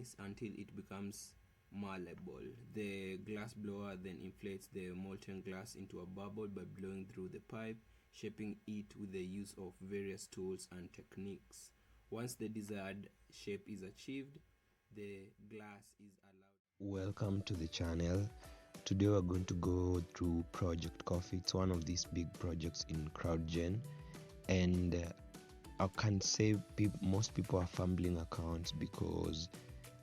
thickness until it becomes malleable. The glass blower then inflates the molten glass into a bubble by blowing through the pipe, shaping it with the use of various tools and techniques. Once the desired shape is achieved, the glass is allowed. Welcome to the channel. Today we're going to go through Project Coffee. It's one of these big projects in Crowdgen, and I can say most people are fumbling accounts because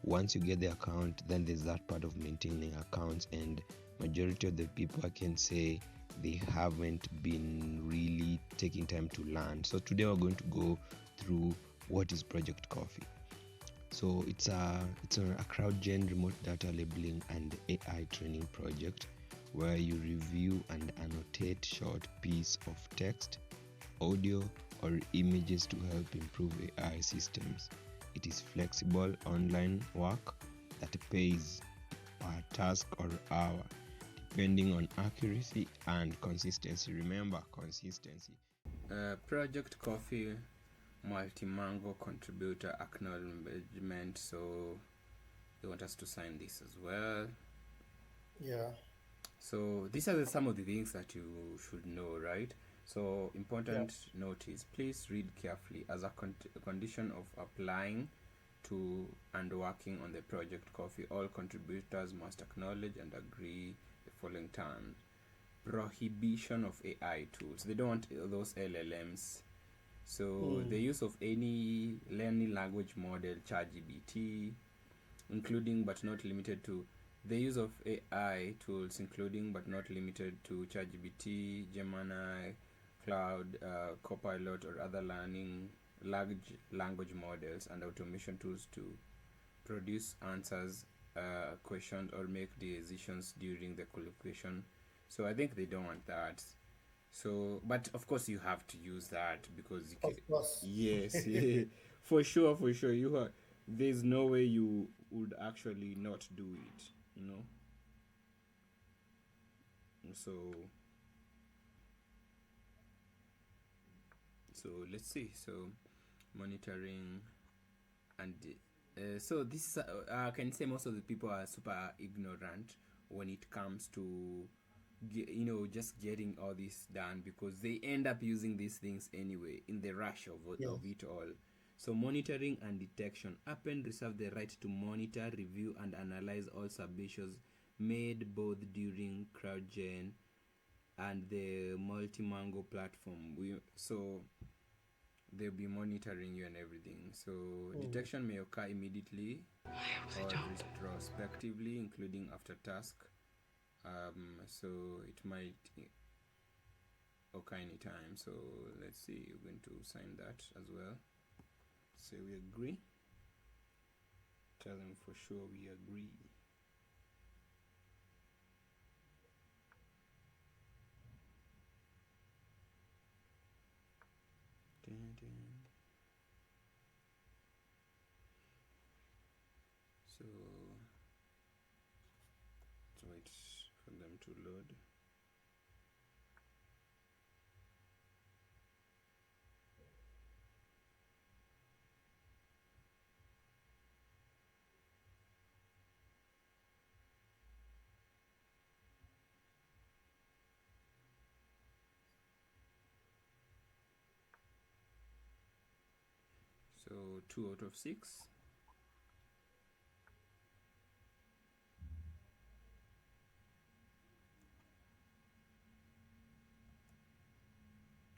once you get the account, then there's that part of maintaining accounts, and majority of the people, I can say, they haven't been really taking time to learn. So today we're going to go through what is Project Coffee. So it's a Crowdgen remote data labeling and AI training project where you review and annotate short piece of text, audio, or images to help improve AI systems. It is flexible online work that pays per task or hour, depending on accuracy and consistency. Remember, consistency. Project Coffee multi-mango contributor acknowledgement. So they want us to sign this as well. Yeah. So these are some of the things that you should know, right? So important notice, please read carefully. As a condition of applying to and working on the Project Coffee, all contributors must acknowledge and agree the following terms. Prohibition of AI tools. They don't want those LLMs. So the use of any learning language model, ChatGPT, including but not limited to the use of AI tools, including but not limited to ChatGPT, Gemini, Cloud, Copilot, or other learning large language models and automation tools to produce answers, questions, or make decisions during the qualification. So I think they don't want that. So, but of course you have to use that because you can. Of course. Yes, yeah, for sure, for sure. There's no way you would actually not do it, you know. So, let's see. So, monitoring and so this I can say most of the people are super ignorant when it comes to just getting all this done because they end up using these things anyway in the rush of Yeah. it all. So monitoring and detection. Appen reserve the right to monitor, review, and analyze all submissions made both during Crowdgen and the multi-mango platform. So they'll be monitoring you and everything. So detection may occur immediately or retrospectively, including after task. So it might occur anytime. So let's see, you're going to sign that as well. Say we agree. Tell them for sure we agree. Dun, dun. So let's wait for them to load. So 2 out of 6.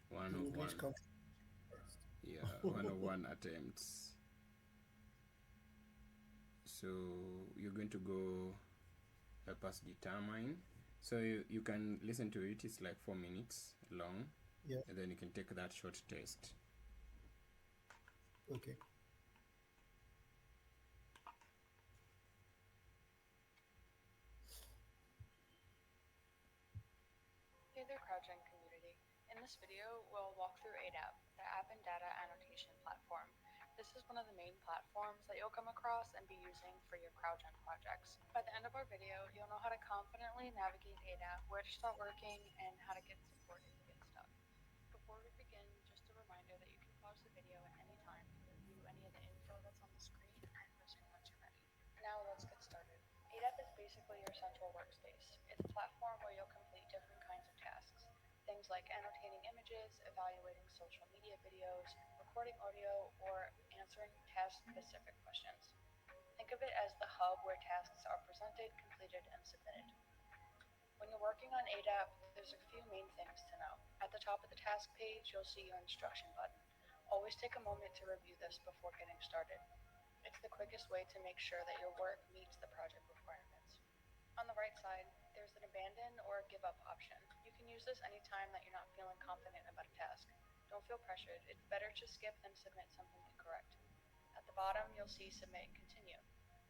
One of English one. country first. Yeah, 101 attempts. So you're going to go help us determine. So you can listen to it. It's like 4 minutes long. Yeah. And then you can take that short test. Okay. Hey there, Crowdgen community. In this video, we'll walk through ADAP, the App and Data Annotation Platform. This is one of the main platforms that you'll come across and be using for your Crowdgen projects. By the end of our video, you'll know how to confidently navigate ADAP, where to start working, and how to get support if you get stuck. Before we begin, just a reminder that you can pause the video at any time to review any of the info that's on the screen and resume once you're ready. things like annotating images, evaluating social media videos, recording audio, or answering task-specific questions. Think of it as the hub where tasks are presented, completed, and submitted. When you're working on ADAP, there's a few main things to know. At the top of the task page, you'll see your instruction button. Always take a moment to review this before getting started. It's the quickest way to make sure that your work meets the project requirements. On the right side, there's an abandon or give up option. You can use this anytime that you're not feeling confident about a task. Don't feel pressured. It's better to skip than submit something incorrect. At the bottom, you'll see submit and continue.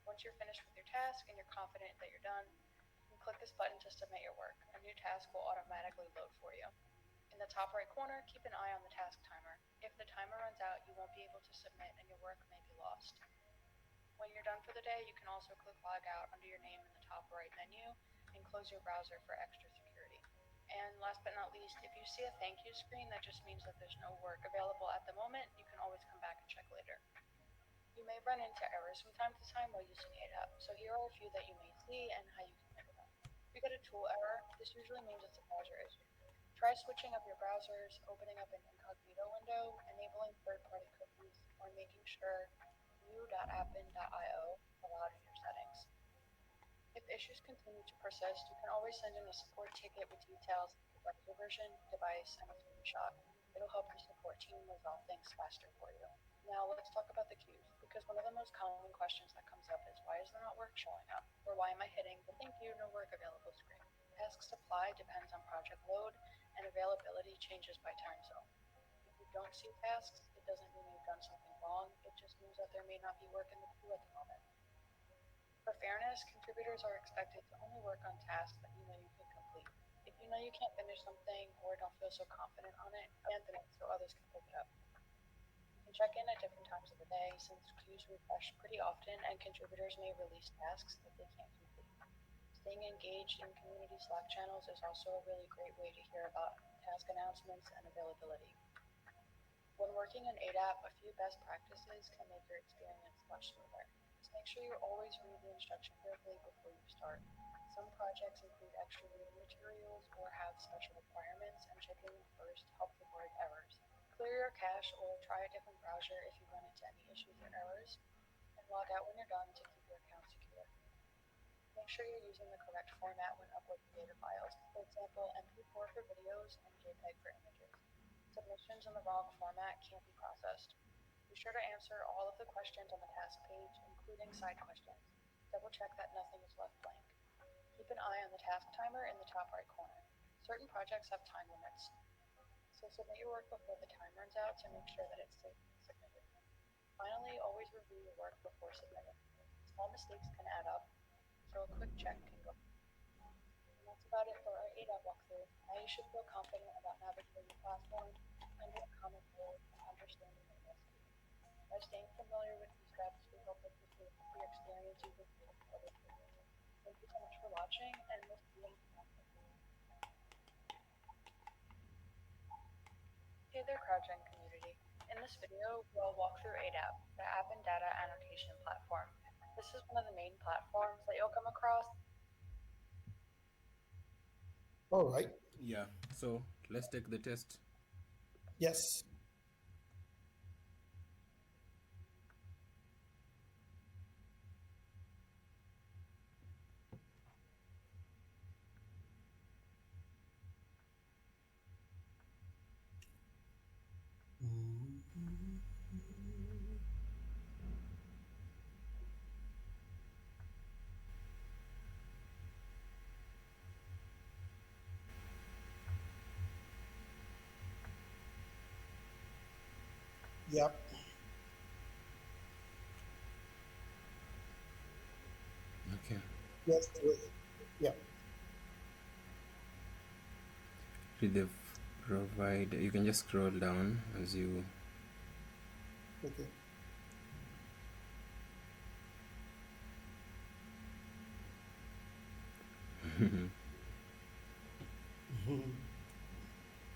Once you're finished with your task and you're confident that you're done, you can click this button to submit your work. A new task will automatically load for you. In the top right corner, keep an eye on the task timer. If the timer runs out, you won't be able to submit and your work may be lost. When you're done for the day, you can also click log out under your name in the top right menu and close your browser for extra security. And last but not least, if you see a thank you screen, that just means that there's no work available at the moment. You can always come back and check later. You may run into errors from time to time while using ADAP, so here are a few that you may see and how you can fix them. If you get a tool error, this usually means it's a browser issue. Try switching up your browsers, opening up an incognito window, enabling third-party cookies, or making sure view.appen.io allowed in your settings. If issues continue to persist, you can always send in a support ticket with details like the browser version, device, and a screenshot. It'll help your support team resolve things faster for you. Now let's talk about the queues, because one of the most common questions that comes up is why is there not work showing up? Or why am I hitting the thank you, no work available screen? Task supply depends on project load, and availability changes by time zone. If you don't see tasks, it doesn't mean you've done something wrong, it just means that there may not be work in the queue at the moment. For fairness, contributors are expected to only work on tasks that you know you can complete. If you know you can't finish something or don't feel so confident on it, abandon it so others can pick it up. You can check in at different times of the day since queues refresh pretty often and contributors may release tasks that they can't complete. Staying engaged in community Slack channels is also a really great way to hear about task announcements and availability. When working in ADAP, a few best practices can make your experience much smoother. Just make sure you always read the instruction carefully before you start. Some projects include extra reading materials or have special requirements, and checking them first helps avoid errors. Clear your cache or try a different browser if you run into any issues or errors, and log out when you're done to keep your account secure. Make sure you're using the correct format when uploading data files, for example, MP4 for videos and JPEG for images. Submissions in the wrong format can't be processed. Be sure to answer all of the questions on the task page, including side questions. Double check that nothing is left blank. Keep an eye on the task timer in the top right corner. Certain projects have time limits, so submit your work before the time runs out to make sure that it's safe to be submitted. Finally, always review your work before submitting. Small mistakes can add up, so a quick check can go. And that's about it for our ADAP walkthrough. Now you should feel confident about navigating the platform, finding common goals, and understanding the risk. By staying familiar with these steps, we hope that this will improve your experience using other tools. Thank you so much for watching, and we'll see you in the next video. Hey there, Crowdgen community. In this video, we'll walk through ADAP, the App and Data Annotation Platform. This is one of the main platforms that you'll come across. All right. Yeah, so let's take the test. Yes. Yep. Okay. Yes. Yeah. Read the provider. You can just scroll down as you. Okay.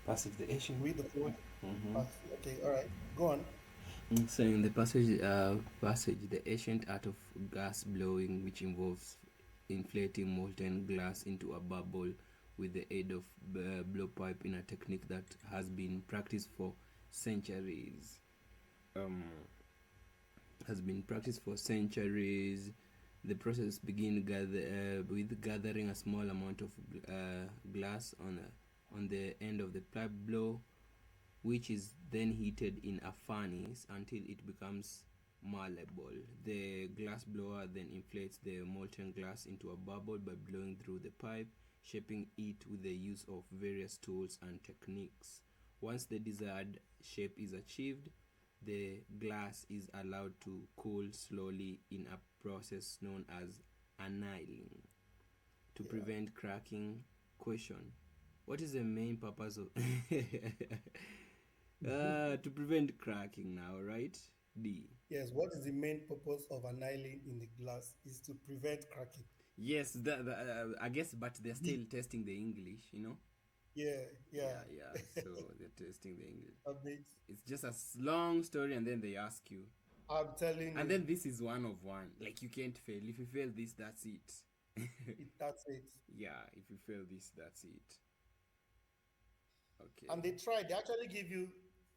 Passage the Asian. Read the point. Okay. All right. Go on. So in the passage, the ancient art of gas blowing, which involves inflating molten glass into a bubble with the aid of blowpipe in a technique that has been practiced for centuries. Has been practiced for centuries. The process begins with gathering a small amount of glass on the end of the pipe blow, which is then heated in a furnace until it becomes malleable. The glass blower then inflates the molten glass into a bubble by blowing through the pipe, shaping it with the use of various tools and techniques. Once the desired shape is achieved, the glass is allowed to cool slowly in a process known as annealing to prevent cracking. Question: what is the main purpose of to prevent cracking now, right? D. Yes, what is the main purpose of annealing in the glass is to prevent cracking. Yes, I guess, but they're still B. testing the English, you know? Yeah, yeah. Yeah, so they're testing the English. That makes, It's just a long story, and then they ask you. I'm telling And you, then this is one of one. Like, you can't fail. If you fail this, that's it. that's it. Yeah, if you fail this, that's it. Okay. And they actually give you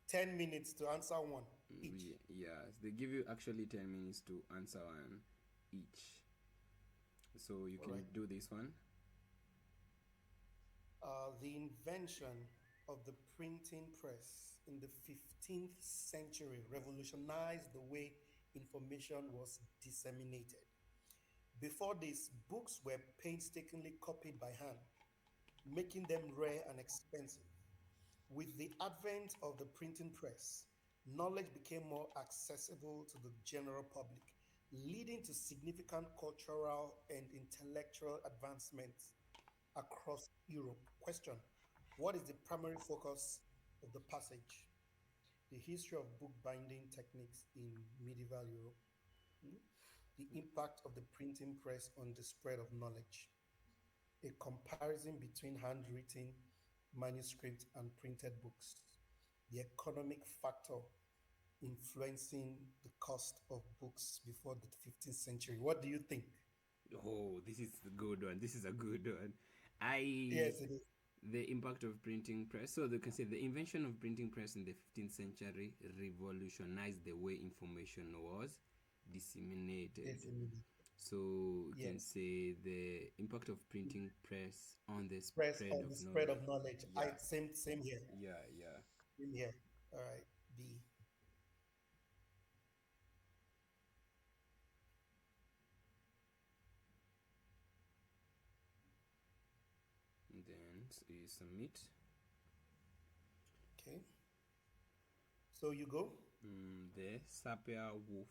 10 minutes to answer one each. Yes, they give you actually 10 minutes to answer one each. So you can do this one. The invention of the printing press in the 15th century revolutionized the way information was disseminated. Before this, books were painstakingly copied by hand, making them rare and expensive. With the advent of the printing press, knowledge became more accessible to the general public, leading to significant cultural and intellectual advancements across Europe. Question: what is the primary focus of the passage? The history of bookbinding techniques in medieval Europe. Hmm? The impact of the printing press on the spread of knowledge. A comparison between handwritten manuscripts and printed books. The economic factor influencing the cost of books before the 15th century. What do you think? Oh, this is a good one. This is a good one. I Yes, it is. The impact of printing press. So they can say the invention of printing press in the 15th century revolutionized the way information was disseminated. Definitely. So you can Yes. say the impact of printing press on the Press spread on the of spread knowledge. of knowledge. Yeah, Same here. yeah. Same here. All right. B. And then you submit. Okay. So you go. The Sapir-Whorf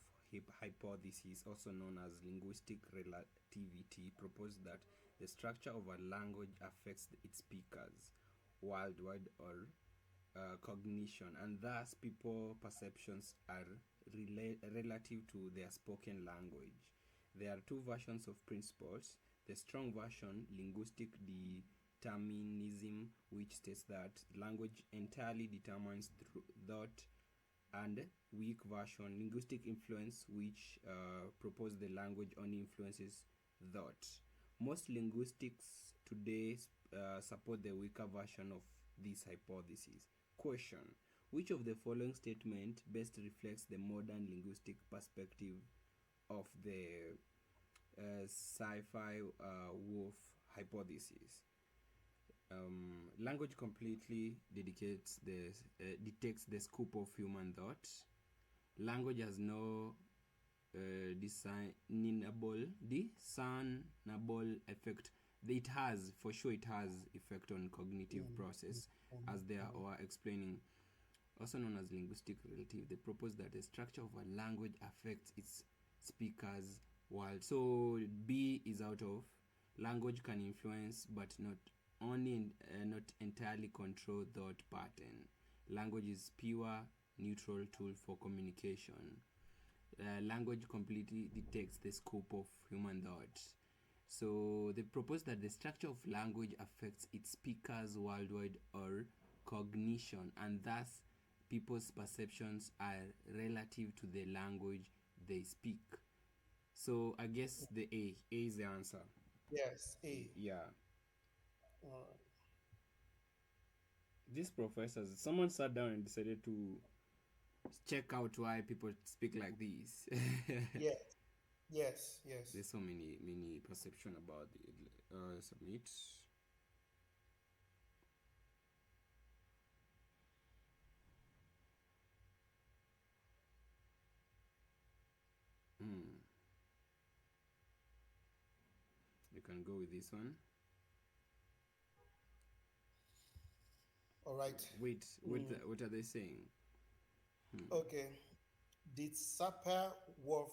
hypothesis, also known as linguistic relativity, proposed that the structure of a language affects its speakers worldwide or cognition, and thus people perceptions are relative to their spoken language. There are two versions of principles: the strong version, linguistic determinism, which states that language entirely determines thought, and weak version, linguistic influence, which propose the language only influences thought. Most linguistics today support the weaker version of this hypothesis. Question: which of the following statement best reflects the modern linguistic perspective of the Sapir-Whorf hypothesis? Language completely detects the scope of human thought. Language has no discernible effect. It has, for sure, it has effect on cognitive Mm, mm, process, as mm, they mm. are explaining. Also known as linguistic relative, they propose that the structure of a language affects its speakers' world. So B is out of language can influence, but not entirely control thought pattern. Language is pure neutral tool for communication. Language completely detects the scope of human thought. So they propose that the structure of language affects its speakers worldwide or cognition, and thus people's perceptions are relative to the language they speak. So I guess the A is the answer. Yes. A. Yeah. All right. These professors, someone sat down and decided to check out why people speak like this. Yes, yes. There's so many perception about the submit. You can go with this one. All right. Wait, what are they saying? Okay. The Sapir-Whorf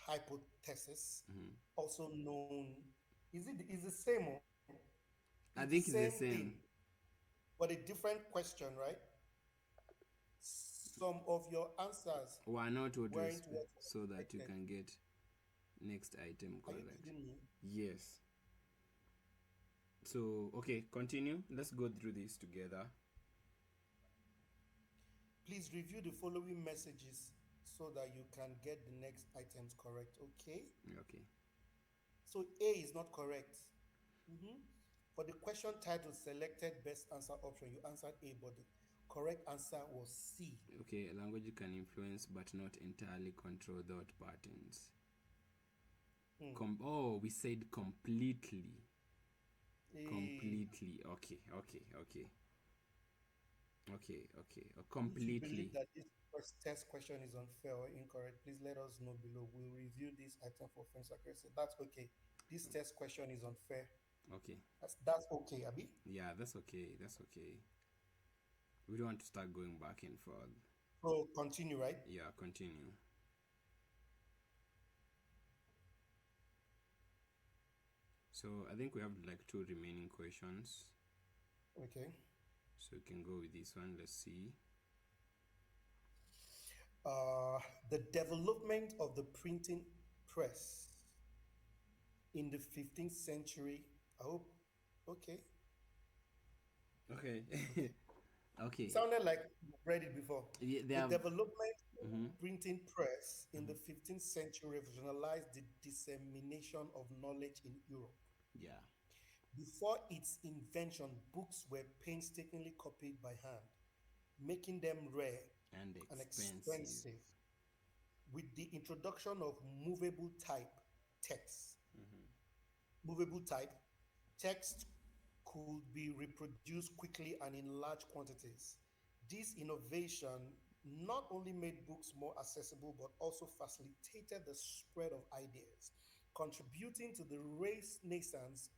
hypothesis, also known, is the same? It's I the think it's same the thing, same. but a different question, right? Some of your answers Why not what we weren't what was so that you expected. can get next item Are you correct? kidding me? Yes. So okay, continue. Let's go through this together. Please review the following messages so that you can get the next items correct. Okay. Okay. So A is not correct. Mhm. For the question title selected best answer option, you answered A, but the correct answer was C. Okay, language can influence but not entirely control thought patterns. We said completely. A. Completely. Okay. If you Completely. believe that this first test question is unfair or incorrect, please let us know below. We'll review this item for friends accuracy. That's okay. This test question is unfair. Okay. That's okay, Abby. Yeah, that's okay. That's okay. We don't want to start going back and forth. So continue, right? Yeah, continue. So I think we have like 2 remaining questions. Okay. So you can go with this one. Let's see. The development of the printing press in the 15th century. I hope. Okay. Okay. Okay. Okay. Sounded like you read it before. They The have. development of the printing press in the 15th century revolutionized the dissemination of knowledge in Europe. Yeah. Before its invention, books were painstakingly copied by hand, making them rare And and expensive. expensive. With the introduction of text, movable type, text could be reproduced quickly and in large quantities. This innovation not only made books more accessible but also facilitated the spread of ideas, contributing to the Renaissance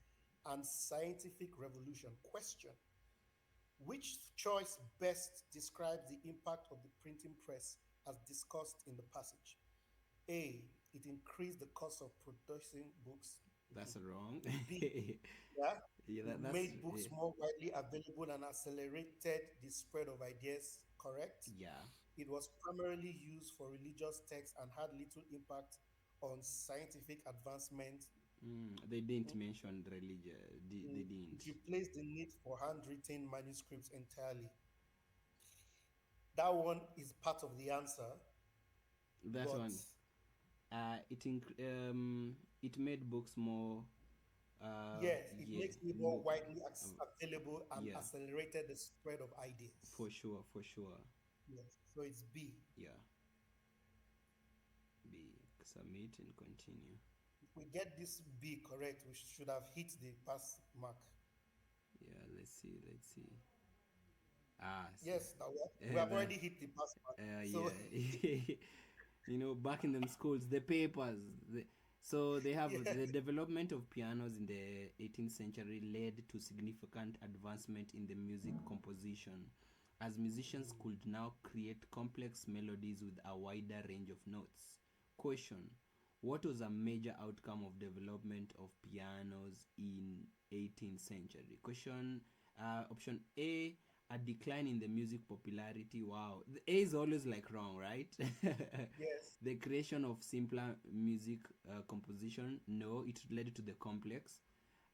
and scientific revolution. Question: which choice best describes the impact of the printing press as discussed in the passage? A. It increased the cost of producing books. That's wrong. B. Yeah, Yeah, it that's made books more widely available and accelerated the spread of ideas. Correct. yeah. It was primarily used for religious texts and had little impact on scientific advancement. They didn't mention religion. They It didn't. replaced the need for handwritten manuscripts entirely. That one is part of the answer, That but one. It made books more. yes, it Yeah. makes it more widely Uh, available and yeah. accelerated the spread of ideas. For sure. For sure. Yes, so it's B. Yeah. B. Submit and continue. If we get this B correct, we should have hit the pass mark. Yeah. Let's see. Let's see. Ah. Yes, now we have That. already hit the pass mark. So Yeah. Back in them schools, the papers. So they have yeah, the development of pianos in the 18th century led to significant advancement in the music composition, as musicians could now create complex melodies with a wider range of notes. Question: what was a major outcome of development of pianos in 18th century? Question option A decline in the music popularity. Wow, the A is always like wrong, right? yes, The creation of simpler music composition. No, it led to the complex.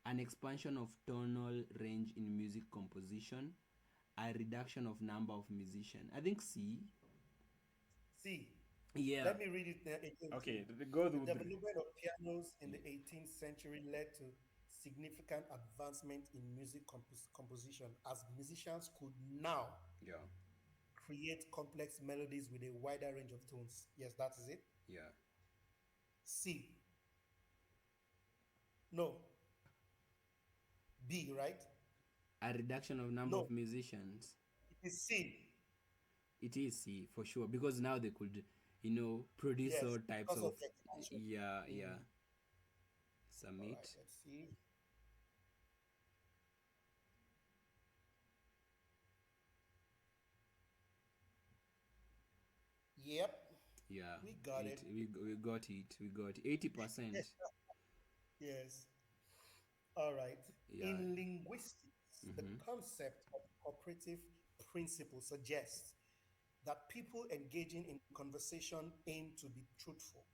An expansion of tonal range in music composition. A reduction of number of musicians. I think C. C. Yeah. Let me read it again to you. Okay, go The through. development of pianos in the 18th century led to significant advancement in music composition as musicians could now Yeah. create complex melodies with a wider range of tones. Yes, that is it. Yeah. C. No. B, right? A reduction of number No, of musicians. it is C. It is C for sure, because now they could, produce Yes, all types because of of, the expansion. yeah, yeah, Mm. All right, submit. let's see. Yep, Yeah, we got it. we got it. We got 80%. Yes. All right. Yeah. In linguistics, the Mm-hmm. concept of cooperative principle suggests that people engaging in conversation aim to be truthful,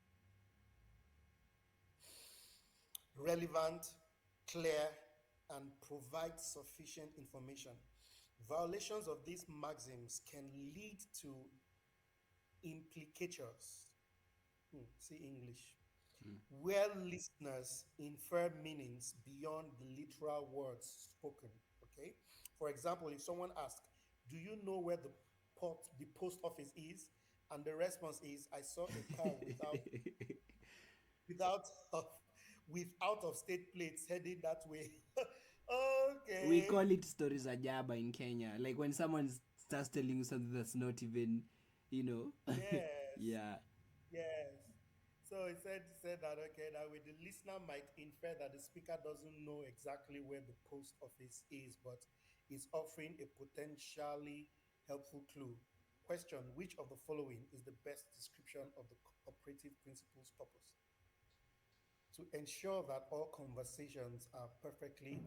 relevant, clear, and provide sufficient information. Violations of these maxims can lead to implicatures. See English. Mm. Where listeners infer meanings beyond the literal words spoken. Okay. For example, if someone asks, "Do you know where the post office is?" and the response is, "I saw a car without with out of state plates heading that way." We Okay. call it stories ajaba in Kenya. Like when someone starts telling you something that's not even, you know. Yes. Yeah. Yes. So he said that okay, that way the listener might infer that the speaker doesn't know exactly where the post office is, but is offering a potentially helpful clue. Question: which of the following is the best description of the cooperative principle's purpose? To ensure that all conversations are perfectly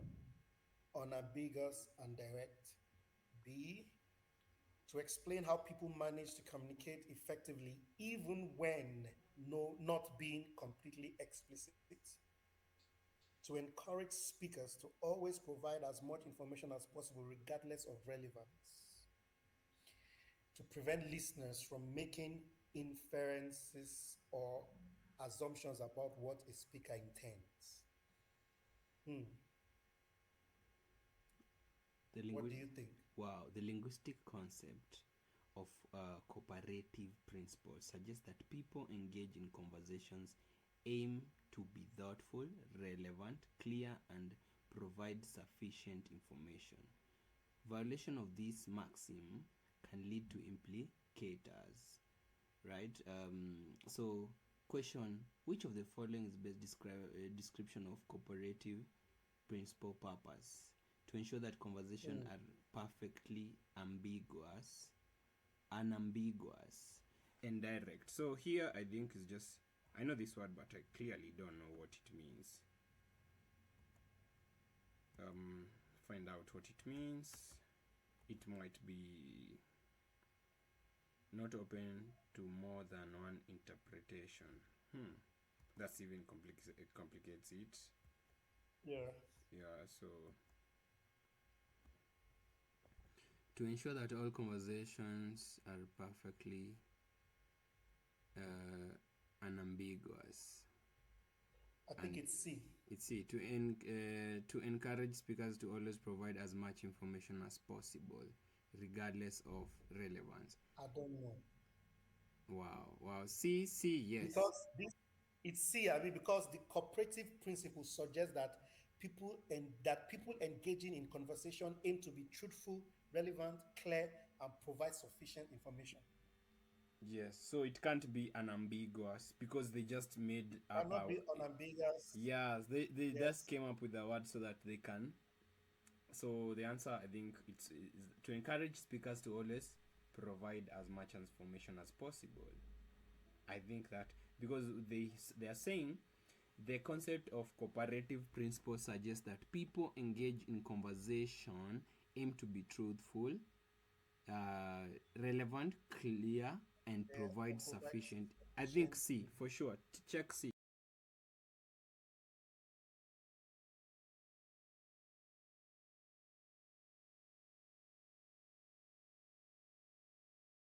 unambiguous and direct. B, to explain how people manage to communicate effectively even when not being completely explicit, to encourage speakers to always provide as much information as possible regardless of relevance, to prevent listeners from making inferences or assumptions about what a speaker intends. Hmm. The What lingu- do you think? wow, the linguistic concept of cooperative principles suggests that people engage in conversations aim to be thoughtful, relevant, clear, and provide sufficient information. Violation of this maxim can lead to implicators, right? So, question: which of the following is best description of cooperative principal purpose? To ensure that conversation Hmm. are perfectly ambiguous, unambiguous, and direct. So here I think is just, I know this word, but I clearly don't know what it means. Um, find out what it means. It might be not open to more than one interpretation. That's even complicates it. Yeah. Yeah, so to ensure that all conversations are perfectly unambiguous. I think And it's C. it's C, to encourage speakers to always provide as much information as possible, regardless of relevance. I don't know. Wow. C, yes. Because this it's C, I mean, because the cooperative principle suggests that people engaging in conversation aim to be truthful, relevant, clear, and provide sufficient information. Yes, so it can't be unambiguous because they just made up Cannot a. be unambiguous. Yeah, they just Yes. came up with a word so that they can. So the answer, I think, is to encourage speakers to always provide as much information as possible. I think that because they are saying the concept of cooperative principle suggests that people engage in conversation aim to be truthful, relevant, clear, and Yes. And provide provide sufficient. I think sufficient C for sure. Check C.